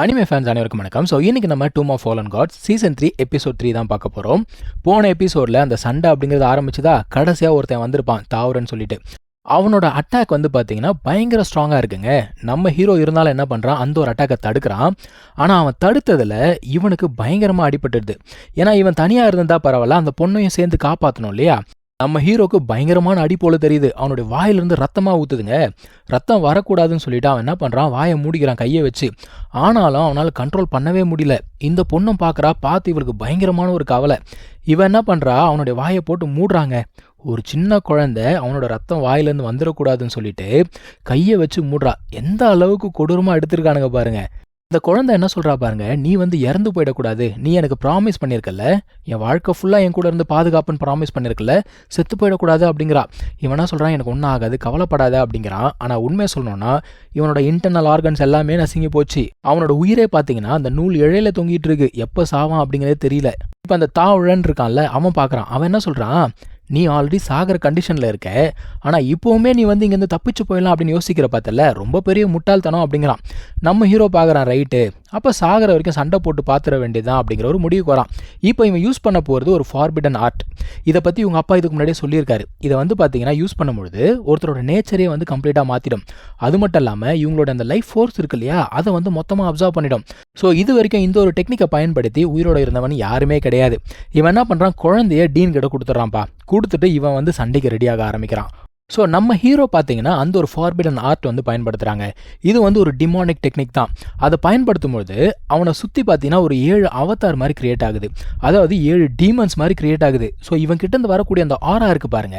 Anime fans அனைவருக்கும் வணக்கம். So இன்னைக்கு நம்ம doom of fallen gods season 3 episode 3 தான் பார்க்க போகிறோம். போன எபிசோடில் அந்த சண்டை அப்படிங்கிறது ஆரம்பிச்சுதா கடைசியாக ஒருத்தன் வந்திருப்பான் தாவரன்னு சொல்லிட்டு. அவனோட அட்டாக் வந்து பார்த்தீங்கன்னா பயங்கர ஸ்ட்ராங்காக இருக்குங்க. நம்ம ஹீரோ இருந்தாலும் என்ன பண்ணுறான், அந்த ஒரு அட்டாக்கை தடுக்கிறான். ஆனால் அவன் தடுத்ததில் இவனுக்கு பயங்கரமாக அடிபட்டுடுது. ஏன்னா இவன் தனியாக இருந்தால் பரவாயில்ல, அந்த பொண்ணையும் சேர்ந்து காப்பாற்றணும் இல்லையா. நம்ம ஹீரோக்கு பயங்கரமான அடி போல தெரியுது. அவனுடைய வாயிலிருந்து ரத்தமாக ஊற்றுதுங்க. ரத்தம் வரக்கூடாதுன்னு சொல்லிட்டு அவன் என்ன பண்ணுறான், வாயை மூடிக்கிறான் கையை வச்சு. ஆனாலும் அவனால் கண்ட்ரோல் பண்ணவே முடியல. இந்த பொண்ணும் பார்த்து இவளுக்கு பயங்கரமான ஒரு கவலை. இவன் என்ன பண்ணுறா, அவனுடைய வாயை போட்டு மூடுறாங்க. ஒரு சின்ன குழந்தை அவனோட ரத்தம் வாயிலேருந்து வந்துடக்கூடாதுன்னு சொல்லிட்டு கையை வச்சு மூடுறா. எந்த அளவுக்கு கொடூரமாக எடுத்திருக்கானுங்க பாருங்க. இந்த குழந்தை என்ன சொல்கிறா பாருங்க, நீ வந்து இறந்து போயிடக்கூடாது, நீ எனக்கு ப்ராமிஸ் பண்ணியிருக்கல, என் வாழ்க்கை ஃபுல்லாக என் கூட இருந்து பாதுகாப்புன்னு ப்ராமிஸ் பண்ணியிருக்கல, செத்து போயிடக்கூடாது அப்படிங்கிறா. இவனா சொல்கிறான், எனக்கு ஒன்றும் ஆகாது, கவலைப்படாத அப்படிங்கிறான். ஆனால் உண்மையை சொல்லணும்னா இவனோட இன்டர்னல் ஆர்கன்ஸ் எல்லாமே நசுங்கி போச்சு. அவனோட உயிரே பார்த்தீங்கன்னா அந்த நூல் இழையில தொங்கிட்டு இருக்கு. எப்போ சாவான் அப்படிங்கிறதே தெரியல. இப்போ அந்த தாவுழன் இருக்கான்ல, அவன் பார்க்குறான். அவன் என்ன சொல்கிறான், நீ ஆல்ரெடி சாகிற கண்டிஷனில் இருக்க, ஆனால் இப்போவுமே நீ வந்து இங்கேருந்து தப்பிச்சு போயிடலாம் அப்படின்னு யோசிக்கிற பார்த்தல, ரொம்ப பெரிய முட்டாள்தனம் அப்படிங்கிறான். நம்ம ஹீரோ பார்க்குறான், ரைட்டு, அப்போ சாகிற வரைக்கும் சண்டை போட்டு பார்த்துட வேண்டியதுதான் அப்படிங்கிற ஒரு முடிவுக்கு வரான். இப்போ இவன் யூஸ் பண்ண போகிறது ஒரு ஃபார்பிடன் ஆர்ட். இதை பற்றி இவங்க அப்பா இதுக்கு முன்னாடியே சொல்லியிருக்காரு. இதை வந்து பார்த்தீங்கன்னா யூஸ் பண்ணும்பொழுது ஒருத்தரோட நேச்சரே வந்து கம்ப்ளீட்டாக மாற்றிடும். அது மட்டும் இல்லாமல் இவங்களோட அந்த லைஃப் ஃபோர்ஸ் இருக்கு இல்லையா, அதை வந்து மொத்தமாக அப்சர்வ் பண்ணிடும். ஸோ இது வரைக்கும் இந்த ஒரு டெக்னிக்கை பயன்படுத்தி உயிரோட இருந்தவன் யாருமே கிடையாது. இவன் என்ன பண்ணுறான், குழந்தைய டீன் கிட்ட கொடுத்துட்றான்ப்பா. கொடுத்துட்டு இவன் வந்து சண்டைக்கு ரெடியாக ஆரம்பிக்கிறான். ஸோ நம்ம ஹீரோ பார்த்தீங்கன்னா அந்த ஒரு ஃபார்பிடன் ஆர்ட் வந்து பயன்படுத்துகிறாங்க. இது வந்து ஒரு டிமானிக் டெக்னிக் தான். அதை பயன்படுத்தும் பொழுது அவனை சுற்றி பார்த்தீங்கன்னா ஒரு 7 அவதார் மாதிரி கிரியேட் ஆகுது. அதாவது 7 டீமன்ஸ் மாதிரி கிரியேட் ஆகுது. ஸோ இவன் கிட்டேருந்து வரக்கூடிய அந்த ஆரா இருக்குது பாருங்க,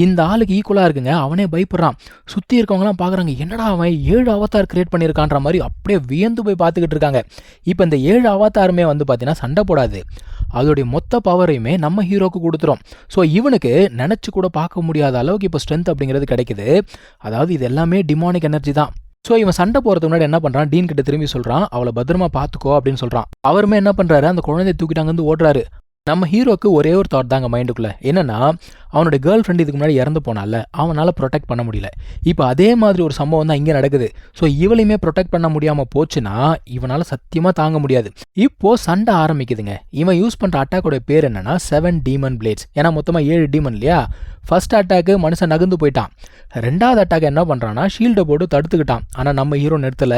இந்த ஆளுக்கு ஈக்குவலாக இருக்குங்க. அவனே பயப்படுறான். சுற்றி இருக்கவங்களாம் பார்க்குறாங்க, என்னடா அவன் 7 அவதார் கிரியேட் பண்ணியிருக்கான்ற மாதிரி அப்படியே வியந்து போய் பார்த்துக்கிட்டு இருக்காங்க. இப்போ இந்த 7 அவதாருமே வந்து பார்த்தீங்கன்னா சண்டை போடாது, அதோடைய மொத்த பவரையுமே நம்ம ஹீரோக்கு கொடுத்துரும். ஸோ இவனுக்கு நினச்சி கூட பார்க்க முடியாத அளவுக்கு இப்போ ஸ்ட்ரென்த் அப்படிங்கிறது கிடைக்குது. அதாவது இது எல்லாமே டிமானிக் எனர்ஜி தான். ஸோ இவன் சண்டை போகிறதுக்கு முன்னாடி என்ன பண்ணுறான், டீன் கிட்ட திரும்பி சொல்கிறான், அவளை பத்திரமா பார்த்துக்கோ அப்படின்னு சொல்கிறான். அவருமே என்ன பண்ணுறாரு, அந்த குழந்தைய தூக்கிட்டு அங்கேருந்து ஓடுறாரு. நம்ம ஹீரோக்கு ஒரே ஒரு தாட் தாங்க மைண்டுக்குள்ளே, என்னென்னா அவனுடைய கேர்ள் ஃப்ரெண்ட் இதுக்கு முன்னாடி இறந்து போனால, அவனால் ப்ரொடெக்ட் பண்ண முடியல. இப்போ அதே மாதிரி ஒரு சம்பவம் தான் இங்கே நடக்குது. ஸோ இவளையுமே ப்ரொடெக்ட் பண்ண முடியாமல் போச்சுன்னா இவனால் சத்தியமாக தாங்க முடியாது. இப்போது சண்டை ஆரம்பிக்குதுங்க. இவன் யூஸ் பண்ணுற அட்டாக்கோட பேர் என்னென்னா 7 டீமன் பிளேட்ஸ். ஏன்னா மொத்தமாக 7 டீமன் இல்லையா. ஃபர்ஸ்ட் அட்டாக்கு மனுஷன் நகர்ந்து போயிட்டான். 2வது அட்டாக் என்ன பண்ணுறான்னா ஷீல்டை போட்டு தடுத்துக்கிட்டான். ஆனால் நம்ம ஹீரோ நேரத்தில்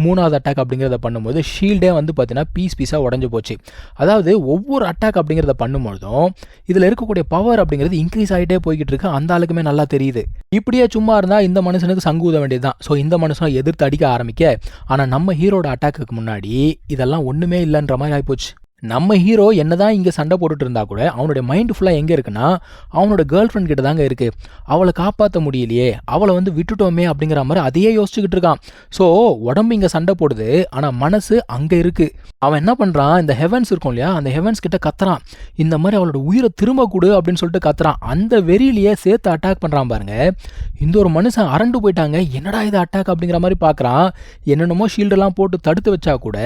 3வது அட்டாக் அப்படிங்கிறத பண்ணும்போது ஷீல்டே வந்து பார்த்தீங்கன்னா பீஸாக உடஞ்சி போச்சு. அதாவது ஒவ்வொரு அட்டாக் அப்படிங்கிறத பண்ணும்பொழுதும் இதில் இருக்கக்கூடிய பவர் அப்படிங்கிறது இன்க்ரீஸ் ஆகிட்டே போய்கிட்டு இருக்கு. அந்த ஆளுக்குமே நல்லா தெரியுது. இப்படியே சும்மா இருந்தால் இந்த மனுஷனுக்கு சங்கு ஊத வேண்டியது தான். ஸோ இந்த மனுஷனை எதிர்த்து அடிக்க ஆரம்பிக்க, ஆனால் நம்ம ஹீரோட அட்டாக்குக்கு முன்னாடி இதெல்லாம் ஒன்றுமே இல்லைன்ற மாதிரி ஆகிப்போச்சு. நம்ம ஹீரோ என்னதான் இங்கே சண்டை போட்டுட்டு இருந்தா கூட அவனுடைய மைண்ட் ஃபுல்லாக எங்கே இருக்குன்னா அவனோட கேர்ள் ஃப்ரெண்ட் கிட்ட தாங்க இருக்குது. அவளை காப்பாற்ற முடியலையே, அவளை வந்து விட்டுட்டோமே அப்படிங்கிற மாதிரி அதையே யோசிச்சுக்கிட்டு இருக்கான். ஸோ உடம்பு இங்கே சண்டை போடுது, ஆனால் மனசு அங்கே இருக்குது. அவன் என்ன பண்ணுறான், இந்த ஹெவன்ஸ் இருக்கும் இல்லையா, அந்த ஹெவன்ஸ் கிட்ட கத்துறான், இந்த மாதிரி அவளோட உயிரை திரும்ப கொடு அப்படின்னு சொல்லிட்டு கத்துறான். அந்த வெறியிலேயே சேர்த்து அட்டாக் பண்ணுறான் பாருங்க. இந்த ஒரு மனுஷன் அரண்டு போயிட்டாங்க, என்னடா இது அட்டாக் அப்படிங்கிற மாதிரி பார்க்குறான். என்னென்னமோ ஷீல்டெல்லாம் போட்டு தடுத்து வச்சா கூட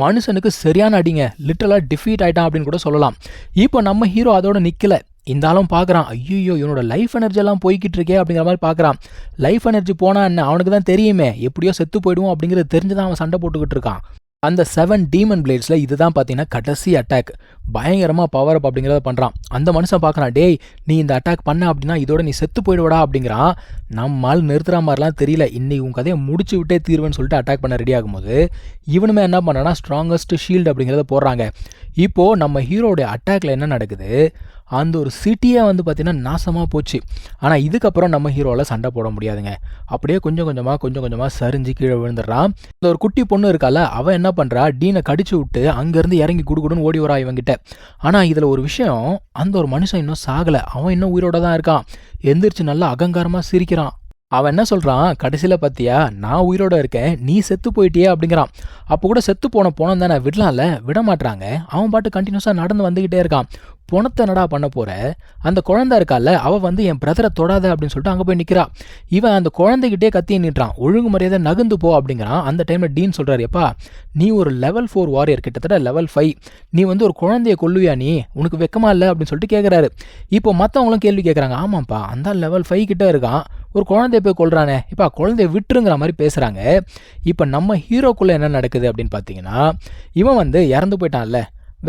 மனுஷனுக்கு சரியான அடிங்க, லிட்டரலாக டிஃபீட் ஆயிட்டான் அப்படின்னு கூட சொல்லலாம். இப்போ நம்ம ஹீரோ அதோட நிற்கல. இந்த ஆளும் பார்க்குறான், ஐயோ இவனோட லைஃப் எனர்ஜி எல்லாம் போய்கிட்டு இருக்கே அப்படிங்கிற மாதிரி பார்க்குறான். லைஃப் எனர்ஜி போனால் என்ன, அவனுக்கு தான் தெரியுமே, எப்படியோ செத்து போயிடுவோம் அப்படிங்கிறது தெரிஞ்சுதான் அவன் சண்டை போட்டுக்கிட்டு இருக்கான். அந்த 7 டீமன் பிளேட்ஸில் இதுதான் பார்த்தீங்கன்னா கடைசி அட்டாக். பயங்கரமாக பவர் அப் அப்படிங்கிறத பண்ணுறான். அந்த மனுஷன் பார்க்குறான், டேய் நீ இந்த அட்டாக் பண்ண அப்படின்னா இதோட நீ செத்து போயிடுவடா அப்படிங்கிறான். நம்மால் நிறுத்துற மாதிரிலாம் தெரியல, இன்னைக்கு உன் கதையை முடிச்சு விட்டே தீர்வுன்னு சொல்லிட்டு அட்டாக் பண்ண ரெடி ஆகும்போது இவனுமே என்ன பண்ணான்னா ஸ்ட்ராங்கஸ்ட் ஷீல்டு அப்படிங்கிறத போடுறாங்க. இப்போது நம்ம ஹீரோடைய அட்டாக்ல என்ன நடக்குது, அந்த ஒரு சிட்டியே வந்து பார்த்தீங்கன்னா நாசமாக போச்சு. ஆனால் இதுக்கப்புறம் நம்ம ஹீரோவில் சண்டை போட முடியாதுங்க. அப்படியே கொஞ்சம் கொஞ்சமாக சரிஞ்சு கீழே விழுந்துடுறான். இந்த ஒரு குட்டி பொண்ணு இருக்கால, அவன் என்ன பண்ணுறா, டீனை கடிச்சு விட்டு அங்கேருந்து இறங்கி குடுன்னு ஓடி வரா இவங்கிட்ட. ஆனால் இதில் ஒரு விஷயம், அந்த ஒரு மனுஷன் இன்னும் சாகலை, அவன் இன்னும் உயிரோட தான் இருக்கான். எந்திரிச்சு நல்லா அகங்காரமாக சிரிக்கிறான். அவன் என்ன சொல்கிறான், கடைசியில் பார்த்தியா நான் உயிரோட இருக்கேன், நீ செத்து போயிட்டியே அப்படிங்கிறான். அப்போ கூட செத்து போன தானே விடலாம்ல, விட மாட்டுறாங்க. அவன் பாட்டு கண்டினியூஸாக நடந்து வந்துக்கிட்டே இருக்கான். பொணத்தை என்னடா பண்ண போற, அந்த குழந்தை இருக்கால அவ வந்து என் பிரதரை தொடாத அப்படின்னு சொல்லிட்டு அங்கே போய் நிற்கிறா. இவன் அந்த குழந்தைகிட்டே கத்தியை நின்றான், ஒழுங்கு மரியாதை நகர்ந்து போ அப்படிங்கிறான். அந்த டைமில் டீன் சொல்கிறார், எப்பா நீ ஒரு லெவல் 4 வாரியர், கிட்டத்தட்ட லெவல் 5, நீ வந்து ஒரு குழந்தைய கொல்லுவியா, நீ உனக்கு வெக்கமா இல்லை அப்படின்னு சொல்லிட்டு கேட்குறாரு. இப்போ மற்றவங்களும் கேள்வி கேட்குறாங்க, ஆமாப்பா அந்த லெவல் 5 கிட்ட இருக்கான், ஒரு குழந்தைய போய் கொல்றானே, இப்போ குழந்தைய விட்டுருங்கிற மாதிரி பேசுகிறாங்க. இப்போ நம்ம ஹீரோக்குள்ளே என்ன நடக்குது அப்படின்னு பார்த்தீங்கன்னா, இவன் வந்து இறந்து போயிட்டான்ல,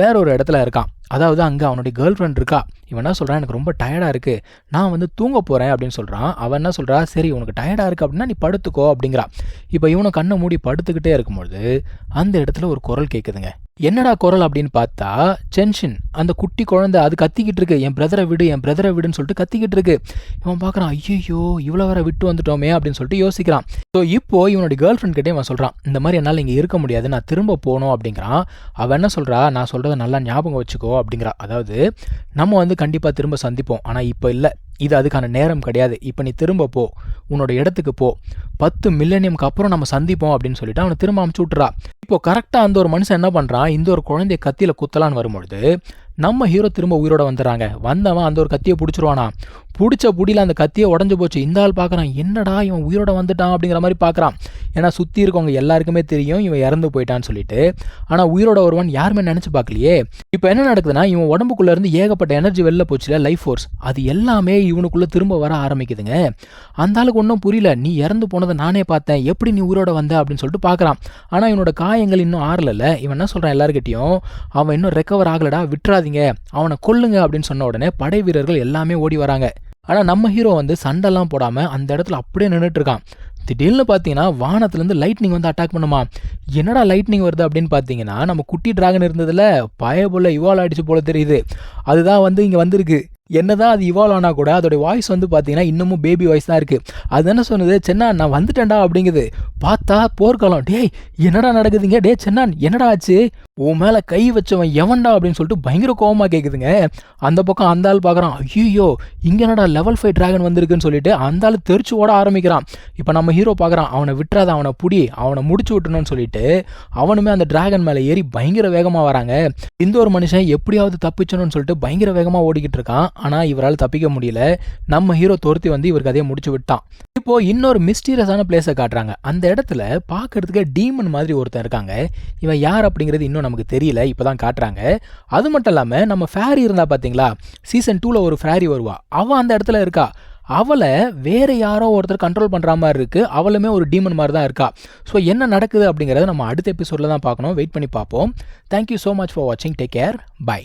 வேற ஒரு இடத்துல இருக்கான். அதாவது அங்கே அவனுடைய கேர்ள் ஃப்ரெண்ட் இருக்கா. இவன் என்ன சொல்கிறான், எனக்கு ரொம்ப டயர்டாக இருக்குது, நான் வந்து தூங்க போகிறேன் அப்படின்னு சொல்கிறான். அவன் என்ன சொல்கிறா, சரி உனக்கு டயர்டாக இருக்குது அப்படின்னா நீ படுத்துக்கோ அப்படிங்கிறா. இப்போ இவனை கண்ணை மூடி படுத்துக்கிட்டே இருக்கும்பொழுது அந்த இடத்துல ஒரு குரல் கேட்குதுங்க. என்னடா குரல் அப்படின்னு பார்த்தா, சென்ஷின் அந்த குட்டி குழந்தை அது கத்திக்கிட்டு இருக்கு, என் பிரதரை விடு என் பிரதரை விடுன்னு சொல்லிட்டு கத்திக்கிட்டு இருக்கு. இவன் பார்க்குறான், ஐயோ இவ்வளோ வர விட்டு வந்துட்டோமே அப்படின்னு சொல்லிட்டு யோசிக்கிறான். ஸோ இப்போ இவனுடைய கேர்ள் ஃப்ரெண்ட் கிட்டே அவன் சொல்கிறான், இந்த மாதிரி என்னால் இங்கே இருக்க முடியாது, நான் திரும்ப போகணும் அப்படிங்கிறான். அவன் என்ன சொல்கிறா, நான் சொல்கிறத நல்லா ஞாபகம் வச்சுக்கோ அப்படிங்கிறா. அதாவது நம்ம வந்து கண்டிப்பாக திரும்ப சந்திப்போம், ஆனால் இப்போ இல்லை, இது அதுக்கான நேரம் கிடையாது, இப்போ நீ திரும்ப போ, உன்னோட இடத்துக்கு போ, 10 மில்லேனியம்க்கு அப்புறம் நம்ம சந்திப்போம் அப்படின்னு சொல்லிட்டு அவனை திரும்ப அமுச்சு விட்டுறா. இப்போ கரெக்டாக அந்த ஒரு மனுஷன் என்ன பண்ணுறான், இந்த ஒரு குழந்தைய கத்தியில் குத்தலான்னு வரும்பொழுது நம்ம ஹீரோ திரும்ப உயிரோட வந்துடுறாங்க. வந்தவன் அந்த ஒரு கத்தியை பிடிச்சிருவானா, பிடிச்ச புடியில் அந்த கத்தியை உடஞ்சி போச்சு. இந்த ஆள் பார்க்குறான், என்னடா இவன் உயிரோட வந்துட்டான் அப்படிங்கிற மாதிரி பார்க்குறான். ஏன்னா சுற்றி இருக்கவங்க எல்லாருக்குமே தெரியும் இவன் இறந்து போயிட்டான்னு சொல்லிட்டு. ஆனால் உயிரோட ஒருவன் யாருமே நினச்சி பார்க்கலையே. இப்போ என்ன நடக்குதுன்னா, இவன் உடம்புக்குள்ளேருந்து ஏகப்பட்ட எனர்ஜி வெளில போச்சுல, லைஃப் ஃபோர்ஸ், அது எல்லாமே இவனுக்குள்ளே திரும்ப வர ஆரம்பிக்குதுங்க. அந்த ஆளுக்கு ஒன்றும் புரியல, நீ இறந்து போனதை நானே பார்த்தேன், எப்படி நீ உயிரோட வந்த அப்படின்னு சொல்லிட்டு பார்க்குறான். ஆனால் இவனோட காயங்கள் இன்னும் ஆறல. இவன் என்ன சொல்கிறான் எல்லாருக்கிட்டையும், அவன் இன்னும் ரெக்கவர் ஆகலடா, விட்டுறாதீங்க, அவனை கொல்லுங்க அப்படின்னு சொன்ன உடனே படை வீரர்கள் எல்லாமே ஓடி வராங்க. ஆனால் நம்ம ஹீரோ வந்து சண்டைலாம் போடாமல் அந்த இடத்துல அப்படியே நின்றுட்டு இருக்கான். திடீர்னு பார்த்தீங்கன்னா வானத்துலேருந்து லைட்னிங் வந்து அட்டாக் பண்ணுமா. என்னடா லைட்னிங் வருது அப்படின்னு பார்த்தீங்கன்னா, நம்ம குட்டி டிராகன் இருந்ததில் பயபுள்ள இவால் ஆகிடுச்சு போல தெரியுது. அதுதான் வந்து இங்கே வந்திருக்கு. என்னதான் அது இவால்வ் ஆனால் கூட அதோடைய வாய்ஸ் வந்து பார்த்தீங்கன்னா இன்னமும் பேபி வாய்ஸ் தான் இருக்குது. அது என்ன சொன்னது, சென்னான் நான் வந்துட்டேன்டா அப்படிங்குது. பார்த்தா போர்க்காலம். டேய் என்னடா நடக்குதுங்க, டே சென்னான் என்னடா ஆச்சு, உன் மேலே கை வச்சவன் எவன்டா அப்படின்னு சொல்லிட்டு பயங்கர கோவமாக கேட்குதுங்க. அந்த பக்கம் அந்த ஆள் பார்க்குறான், ஐயோ இங்கே என்னடா லெவல் 5 டிராகன் வந்திருக்குன்னு சொல்லிட்டு அந்த ஆள் தெரிச்சு ஓட ஆரம்பிக்கிறான். இப்போ நம்ம ஹீரோ பார்க்குறான், அவனை விட்டுறாத, அவனை புடி, அவனை முடிச்சு விட்டணும்னு சொல்லிட்டு அவனுமே அந்த டிராகன் மேலே ஏறி பயங்கர வேகமாக வராங்க. இந்த ஒரு மனுஷன் எப்படியாவது தப்பிச்சணும்னு சொல்லிட்டு பயங்கர வேகமாக ஓடிக்கிட்டு இருக்கான். ஆனால் இவரால் தப்பிக்க முடியல. நம்ம ஹீரோ துரத்தி வந்து இவருக்கு அதையே முடிச்சு விட்டான். இப்போ இன்னொரு மிஸ்டீரியஸான பிளேஸை காட்டுறாங்க. அந்த இடத்துல பார்க்கறதுக்கு டீமன் மாதிரி ஒருத்தன் இருக்காங்க. இவன் யார் அப்படிங்கிறது இன்னும் நமக்கு தெரியல, இப்போதான் காட்டுறாங்க. அது மட்டும் இல்லாமல் நம்ம ஃபேரி இருந்தா பார்த்தீங்களா, சீசன் 2ல் ஒரு ஃபேரி வருவா, அவள் அந்த இடத்துல இருக்கா. அவளை வேற யாரோ ஒருத்தர் கண்ட்ரோல் பண்ணுற மாதிரி இருக்கு. அவளுமே ஒரு டீமன் மாதிரி தான் இருக்கா. ஸோ என்ன நடக்குது அப்படிங்கிறத நம்ம அடுத்த எபிசோடில் தான் பார்க்கணும். வெயிட் பண்ணி பார்ப்போம். தேங்க்யூ ஸோ மச் ஃபார் வாட்சிங். Take care. பை.